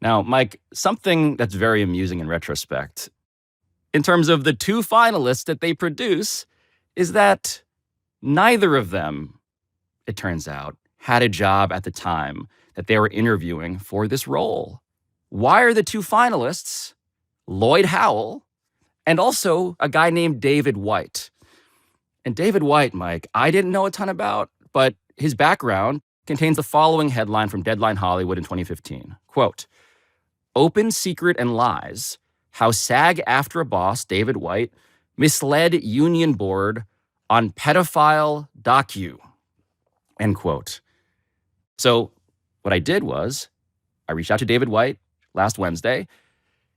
Now, Mike, something that's very amusing in retrospect, in terms of the two finalists that they produce, is that neither of them, it turns out, had a job at the time that they were interviewing for this role. Why are the two finalists Lloyd Howell and also a guy named David White? And David White, Mike, I didn't know a ton about, but his background contains the following headline from Deadline Hollywood in 2015. Quote, "Open, Secret, and Lies, How SAG-AFTRA Boss David White Misled Union Board on Pedophile Docu." End quote. So what I did was I reached out to David White last Wednesday.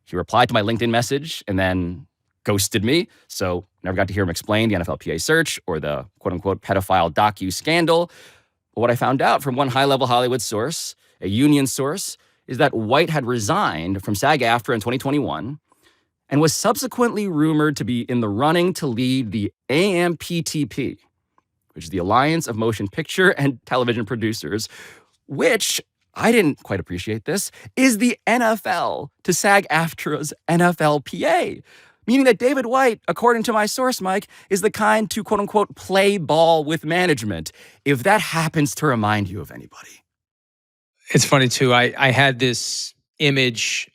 He replied to my LinkedIn message and then ghosted me. So never got to hear him explain the NFLPA search or the quote unquote pedophile docu scandal. But what I found out from one high level Hollywood source, a union source, is that White had resigned from SAG-AFTRA in 2021 and was subsequently rumored to be in the running to lead the AMPTP, which is the Alliance of Motion Picture and Television Producers, which, I didn't quite appreciate this, is the NFL to SAG-AFTRA's NFLPA. Meaning that David White, according to my source, Mike, is the kind to quote-unquote play ball with management, if that happens to remind you of anybody. It's funny, too. I had this image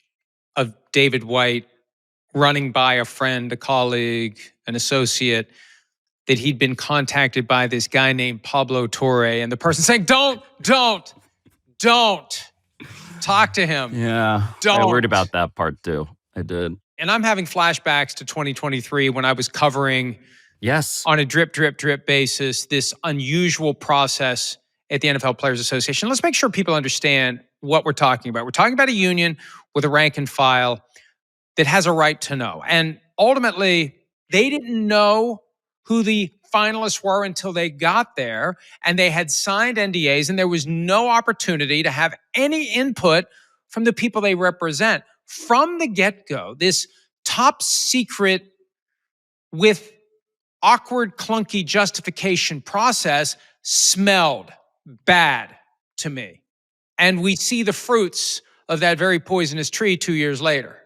of David White running by a friend, a colleague, an associate, that he'd been contacted by this guy named Pablo Torre, and the person saying, don't talk to him. Yeah, I worried about that part too. I did. And I'm having flashbacks to 2023 when I was covering, on a drip basis, this unusual process at the NFL Players Association. Let's make sure people understand what we're talking about. We're talking about a union with a rank and file that has a right to know. And ultimately, they didn't know who the finalists were until they got there, and they had signed NDAs, and there was no opportunity to have any input from the people they represent. From the get-go, this top secret with awkward, clunky justification process smelled bad to me. And we see the fruits of that very poisonous tree 2 years later.